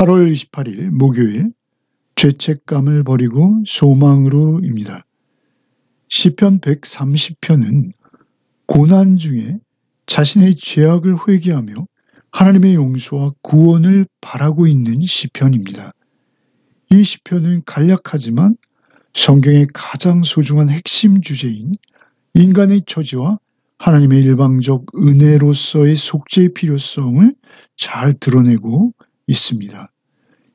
8월 28일 목요일 죄책감을 버리고 소망으로입니다. 시편 130편은 고난 중에 자신의 죄악을 회개하며 하나님의 용서와 구원을 바라고 있는 시편입니다. 이 시편은 간략하지만 성경의 가장 소중한 핵심 주제인 인간의 처지와 하나님의 일방적 은혜로서의 속죄의 필요성을 잘 드러내고 있습니다.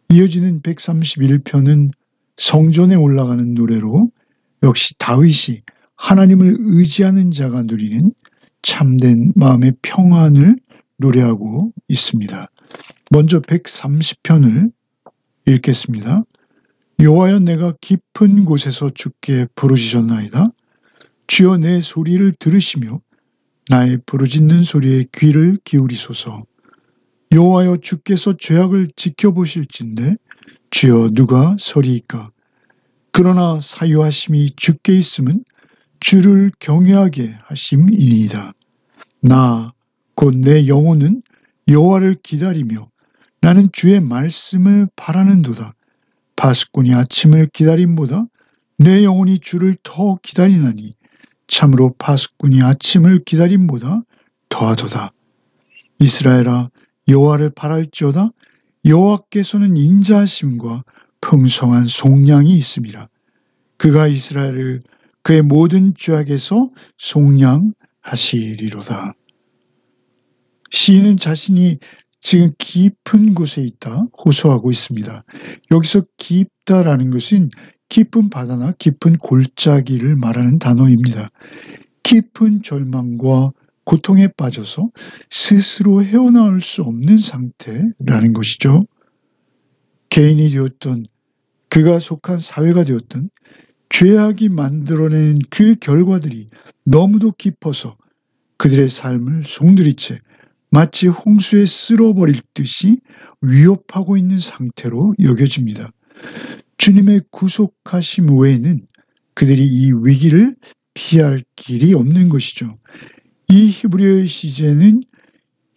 이어지는 131편은 성전에 올라가는 노래로 역시 다윗이 하나님을 의지하는 자가 누리는 참된 마음의 평안을 노래하고 있습니다. 먼저 130편을 읽겠습니다. 여호와여, 내가 깊은 곳에서 주께 부르짖었나이다. 주여, 내 소리를 들으시며 나의 부르짖는 소리에 귀를 기울이소서. 여호와여, 주께서 죄악을 지켜보실진데 주여 누가 서리이까? 그러나 사유하심이 주께 있음은 주를 경외하게 하심이니이다. 나 곧 내 영혼은 여호와를 기다리며 나는 주의 말씀을 바라는도다. 파수꾼이 아침을 기다림보다 내 영혼이 주를 더 기다리나니 참으로 파수꾼이 아침을 기다림보다 더하도다. 이스라엘아, 여호와를 바랄지어다. 여호와께서는 인자하심과 풍성한 속량이 있음이라. 그가 이스라엘을 그의 모든 죄악에서 속량하시리로다. 시인은 자신이 지금 깊은 곳에 있다 호소하고 있습니다. 여기서 깊다라는 것은 깊은 바다나 깊은 골짜기를 말하는 단어입니다. 깊은 절망과 고통에 빠져서 스스로 헤어나올 수 없는 상태라는 것이죠. 개인이 되었던, 그가 속한 사회가 되었던 죄악이 만들어낸 그 결과들이 너무도 깊어서 그들의 삶을 송두리째 마치 홍수에 쓸어버릴 듯이 위협하고 있는 상태로 여겨집니다. 주님의 구속하심 외에는 그들이 이 위기를 피할 길이 없는 것이죠. 이 히브리어의 시제는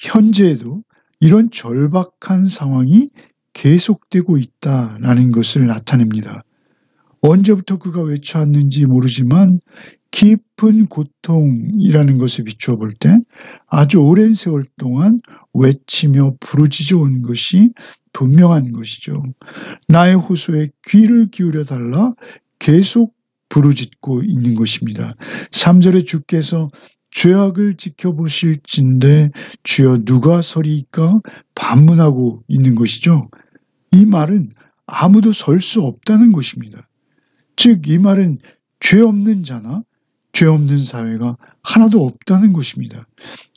현재에도 이런 절박한 상황이 계속되고 있다라는 것을 나타냅니다. 언제부터 그가 외쳐왔는지 모르지만 깊은 고통이라는 것에 비추어 볼 때 아주 오랜 세월 동안 외치며 부르짖어 온 것이 분명한 것이죠. 나의 호소에 귀를 기울여 달라 계속 부르짖고 있는 것입니다. 3절에 주께서 죄악을 지켜보실진데 주여 누가 서리이까 반문하고 있는 것이죠. 이 말은 아무도 설 수 없다는 것입니다. 즉 이 말은 죄 없는 자나 죄 없는 사회가 하나도 없다는 것입니다.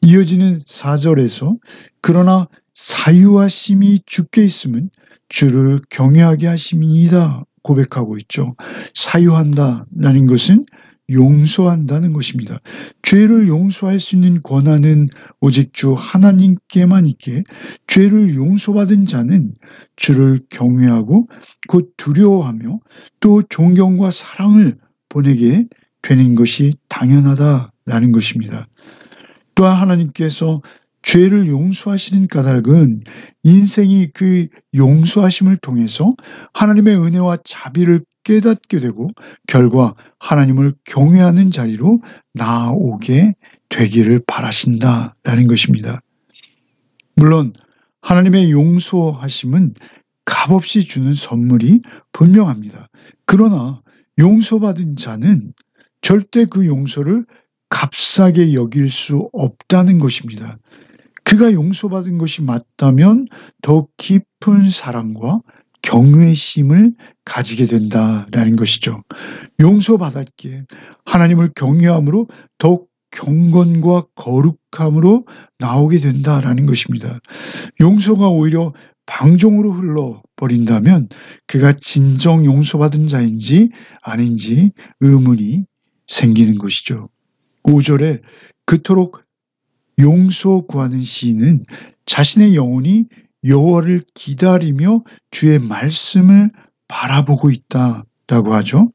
이어지는 4절에서 그러나 사유하심이 주께 있음은 주를 경외하게 하심이니이다 고백하고 있죠. 사유한다라는 것은 용서한다는 것입니다. 죄를 용서할 수 있는 권한은 오직 주 하나님께만 있기에 죄를 용서받은 자는 주를 경외하고 곧 두려워하며 또 존경과 사랑을 보내게 되는 것이 당연하다라는 것입니다. 또한 하나님께서 죄를 용서하시는 까닭은 인생이 그 용서하심을 통해서 하나님의 은혜와 자비를 깨닫게 되고 결과 하나님을 경외하는 자리로 나아오게 되기를 바라신다라는 것입니다. 물론 하나님의 용서하심은 값없이 주는 선물이 분명합니다. 그러나 용서받은 자는 절대 그 용서를 값싸게 여길 수 없다는 것입니다. 그가 용서받은 것이 맞다면 더욱 깊은 사랑과 경외심을 가지게 된다라는 것이죠. 용서받았기에 하나님을 경외함으로 더욱 경건과 거룩함으로 나오게 된다라는 것입니다. 용서가 오히려 방종으로 흘러버린다면 그가 진정 용서받은 자인지 아닌지 의문이 생기는 것이죠. 5절에 그토록 용서 구하는 시인은 자신의 영혼이 여호와를 기다리며 주의 말씀을 바라보고 있다라고 하죠.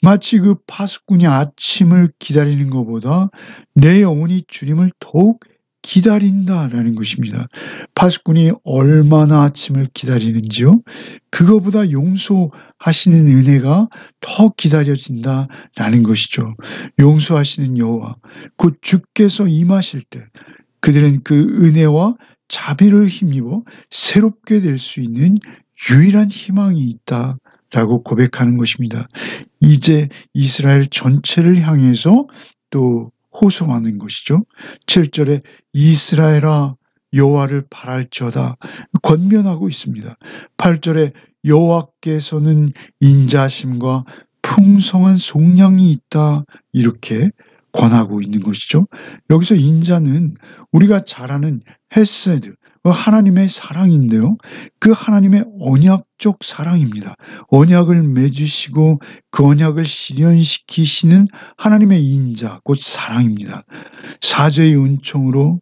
마치 그 파수꾼이 아침을 기다리는 것보다 내 영혼이 주님을 더욱 기다린다라는 것입니다. 파수꾼이 얼마나 아침을 기다리는지요? 그거보다 용서하시는 은혜가 더 기다려진다라는 것이죠. 용서하시는 여호와, 곧 주께서 임하실 때 그들은 그 은혜와 자비를 힘입어 새롭게 될 수 있는 유일한 희망이 있다라고 고백하는 것입니다. 이제 이스라엘 전체를 향해서 또 호소하는 것이죠. 7절에 이스라엘아 여호와를 바랄지어다 권면하고 있습니다. 8절에 여호와께서는 인자심과 풍성한 속량이 있다 이렇게 권하고 있는 것이죠. 여기서 인자는 우리가 잘 아는 헤세드, 하나님의 사랑인데요. 그 하나님의 언약적 사랑입니다. 언약을 맺으시고 그 언약을 실현시키시는 하나님의 인자, 곧 사랑입니다. 사죄의 은총으로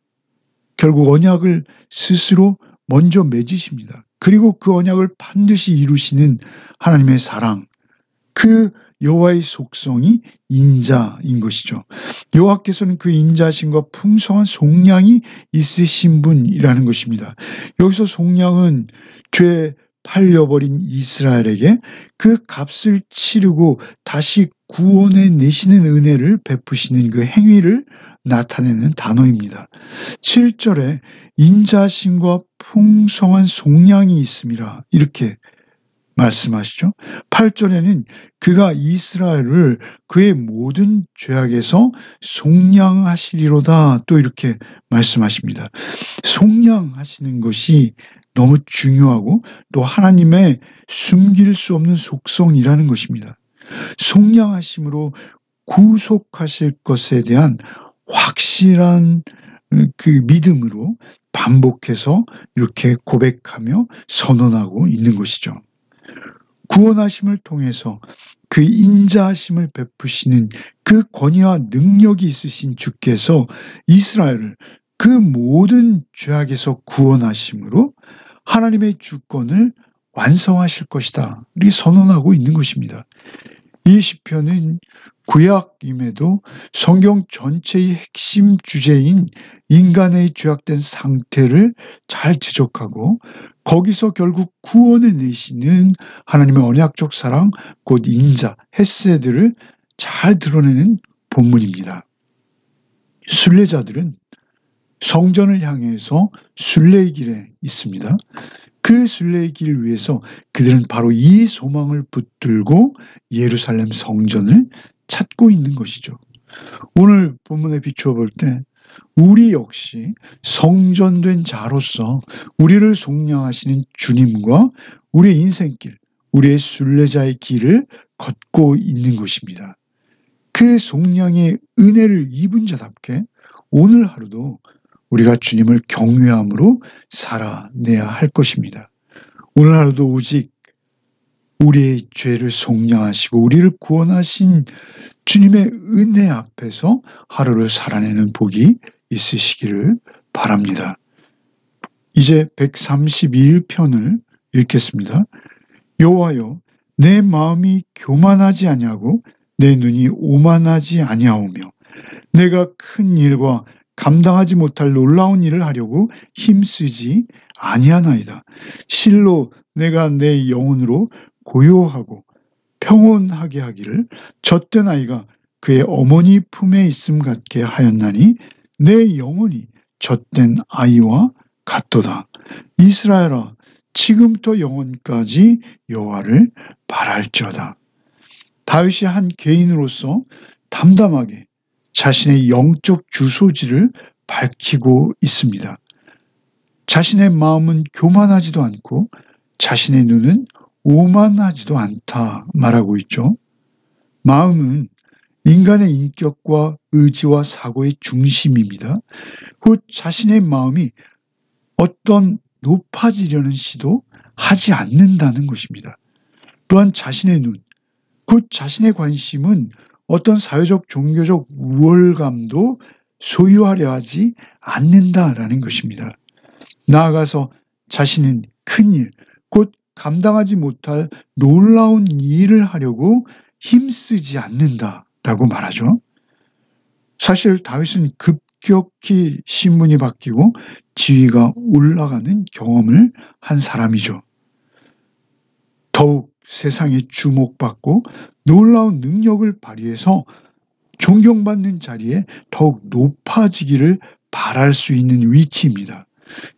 결국 언약을 스스로 먼저 맺으십니다. 그리고 그 언약을 반드시 이루시는 하나님의 사랑, 그 여호와의 속성이 인자인 것이죠. 여호와께서는 그 인자심과 풍성한 속량이 있으신 분이라는 것입니다. 여기서 속량은 죄 팔려버린 이스라엘에게 그 값을 치르고 다시 구원해 내시는 은혜를 베푸시는 그 행위를 나타내는 단어입니다. 7절에 인자심과 풍성한 속량이 있음이라 이렇게 말씀하시죠. 8절에는 그가 이스라엘을 그의 모든 죄악에서 속량하시리로다 또 이렇게 말씀하십니다. 속량하시는 것이 너무 중요하고 또 하나님의 숨길 수 없는 속성이라는 것입니다. 속량하심으로 구속하실 것에 대한 확실한 그 믿음으로 반복해서 이렇게 고백하며 선언하고 있는 것이죠. 구원하심을 통해서 그 인자하심을 베푸시는 그 권위와 능력이 있으신 주께서 이스라엘을 그 모든 죄악에서 구원하심으로 하나님의 주권을 완성하실 것이다. 이렇게 선언하고 있는 것입니다. 이 시편은 구약임에도 성경 전체의 핵심 주제인 인간의 죄악된 상태를 잘 지적하고 거기서 결국 구원을 내시는 하나님의 언약적 사랑, 곧 인자, 헤세드를 잘 드러내는 본문입니다. 순례자들은 성전을 향해서 순례의 길에 있습니다. 그 순례의 길 위에서 그들은 바로 이 소망을 붙들고 예루살렘 성전을 찾고 있는 것이죠. 오늘 본문에 비추어 볼 때 우리 역시 성전된 자로서 우리를 속량하시는 주님과 우리의 인생길, 우리의 순례자의 길을 걷고 있는 것입니다. 그 속량의 은혜를 입은 자답게 오늘 하루도 우리가 주님을 경외함으로 살아내야 할 것입니다. 오늘 하루도 오직 우리의 죄를 속량하시고 우리를 구원하신 주님의 은혜 앞에서 하루를 살아내는 복이 있으시기를 바랍니다. 이제 132편을 읽겠습니다. 여호와여, 내 마음이 교만하지 아니하고 내 눈이 오만하지 아니하오며 내가 큰 일과 감당하지 못할 놀라운 일을 하려고 힘쓰지 아니하나이다. 실로 내가 내 영혼으로 고요하고 평온하게 하기를 젖된 아이가 그의 어머니 품에 있음 같게 하였나니 내 영혼이 젖된 아이와 같도다. 이스라엘아, 지금부터 영원까지 여호와를 바랄지어다. 다윗이 한 개인으로서 담담하게 자신의 영적 주소지를 밝히고 있습니다. 자신의 마음은 교만하지도 않고 자신의 눈은 오만하지도 않다 말하고 있죠. 마음은 인간의 인격과 의지와 사고의 중심입니다. 곧 자신의 마음이 어떤 높아지려는 시도 하지 않는다는 것입니다. 또한 자신의 눈, 곧 자신의 관심은 어떤 사회적 종교적 우월감도 소유하려 하지 않는다라는 것입니다. 나아가서 자신은 큰일, 곧 감당하지 못할 놀라운 일을 하려고 힘쓰지 않는다라고 말하죠. 사실 다윗은 급격히 신분이 바뀌고 지위가 올라가는 경험을 한 사람이죠. 더욱 세상에 주목받고 놀라운 능력을 발휘해서 존경받는 자리에 더욱 높아지기를 바랄 수 있는 위치입니다.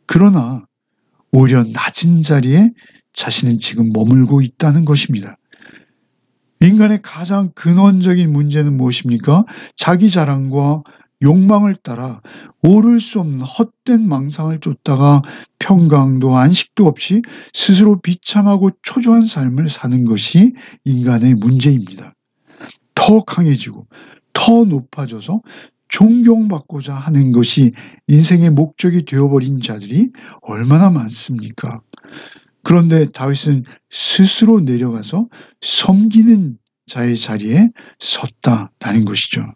그러나 오히려 낮은 자리에 자신은 지금 머물고 있다는 것입니다. 인간의 가장 근원적인 문제는 무엇입니까? 자기 자랑과 욕망을 따라 오를 수 없는 헛된 망상을 쫓다가 평강도 안식도 없이 스스로 비참하고 초조한 삶을 사는 것이 인간의 문제입니다. 더 강해지고 더 높아져서 존경받고자 하는 것이 인생의 목적이 되어버린 자들이 얼마나 많습니까? 그런데 다윗은 스스로 내려가서 섬기는 자의 자리에 섰다라는 것이죠.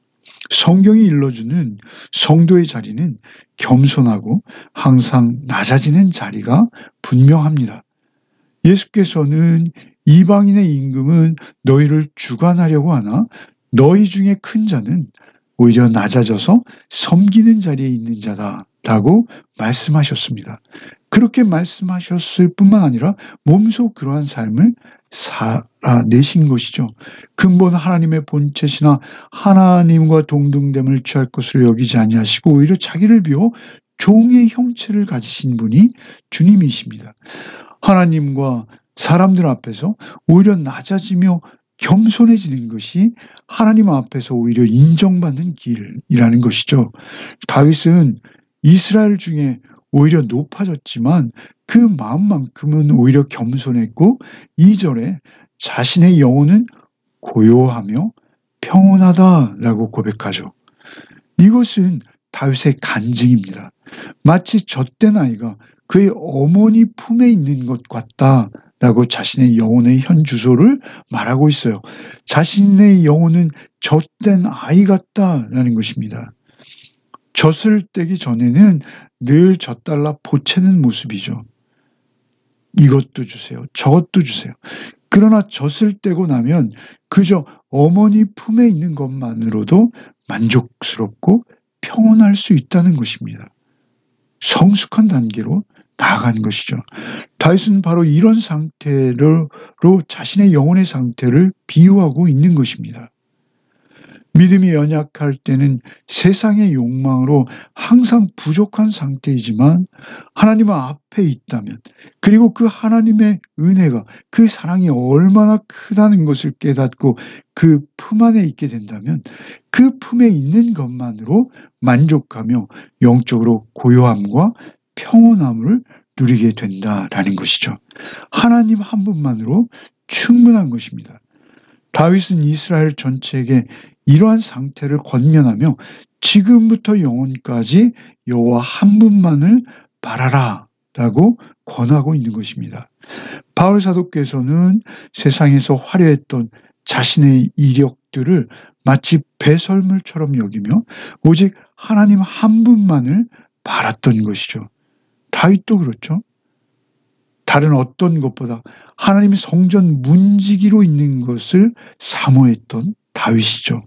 성경이 일러주는 성도의 자리는 겸손하고 항상 낮아지는 자리가 분명합니다. 예수께서는 이방인의 임금은 너희를 주관하려고 하나 너희 중에 큰 자는 오히려 낮아져서 섬기는 자리에 있는 자다라고 말씀하셨습니다. 그렇게 말씀하셨을 뿐만 아니라 몸소 그러한 삶을 살아내신 것이죠. 근본 하나님의 본체시나 하나님과 동등됨을 취할 것으로 여기지 아니하시고 오히려 자기를 비워 종의 형체를 가지신 분이 주님이십니다. 하나님과 사람들 앞에서 오히려 낮아지며 겸손해지는 것이 하나님 앞에서 오히려 인정받는 길이라는 것이죠. 다윗은 이스라엘 중에 오히려 높아졌지만 그 마음만큼은 오히려 겸손했고 2절에 자신의 영혼은 고요하며 평온하다라고 고백하죠. 이것은 다윗의 간증입니다. 마치 젖된 아이가 그의 어머니 품에 있는 것 같다라고 자신의 영혼의 현 주소를 말하고 있어요. 자신의 영혼은 젖된 아이 같다라는 것입니다. 젖을 떼기 전에는 늘 젖달라 보채는 모습이죠. 이것도 주세요. 저것도 주세요. 그러나 젖을 떼고 나면 그저 어머니 품에 있는 것만으로도 만족스럽고 평온할 수 있다는 것입니다. 성숙한 단계로 나아가는 것이죠. 다윗은 바로 이런 상태로 자신의 영혼의 상태를 비유하고 있는 것입니다. 믿음이 연약할 때는 세상의 욕망으로 항상 부족한 상태이지만 하나님 앞에 있다면 그리고 그 하나님의 은혜가 그 사랑이 얼마나 크다는 것을 깨닫고 그 품 안에 있게 된다면 그 품에 있는 것만으로 만족하며 영적으로 고요함과 평온함을 누리게 된다라는 것이죠. 하나님 한 분만으로 충분한 것입니다. 다윗은 이스라엘 전체에게 이러한 상태를 권면하며 지금부터 영원까지 여호와 한 분만을 바라라 라고 권하고 있는 것입니다. 바울 사도께서는 세상에서 화려했던 자신의 이력들을 마치 배설물처럼 여기며 오직 하나님 한 분만을 바랐던 것이죠. 다윗도 그렇죠. 다른 어떤 것보다 하나님의 성전 문지기로 있는 것을 사모했던 다윗이죠.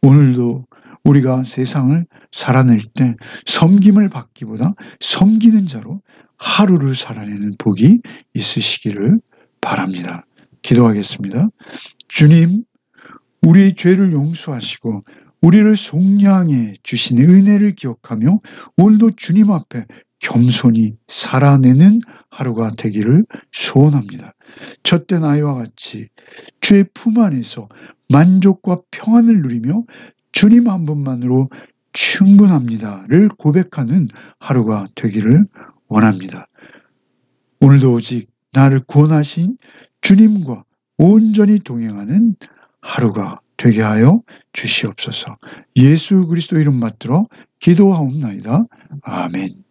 오늘도 우리가 세상을 살아낼 때 섬김을 받기보다 섬기는 자로 하루를 살아내는 복이 있으시기를 바랍니다. 기도하겠습니다. 주님, 우리의 죄를 용서하시고 우리를 속량해 주신 은혜를 기억하며 오늘도 주님 앞에 겸손히 살아내는 하루가 되기를 소원합니다. 젖된 아이와 같이 주의 품 안에서 만족과 평안을 누리며 주님 한 분만으로 충분합니다를 고백하는 하루가 되기를 원합니다. 오늘도 오직 나를 구원하신 주님과 온전히 동행하는 하루가 되게 하여 주시옵소서. 예수 그리스도 이름 받들어 기도하옵나이다. 아멘.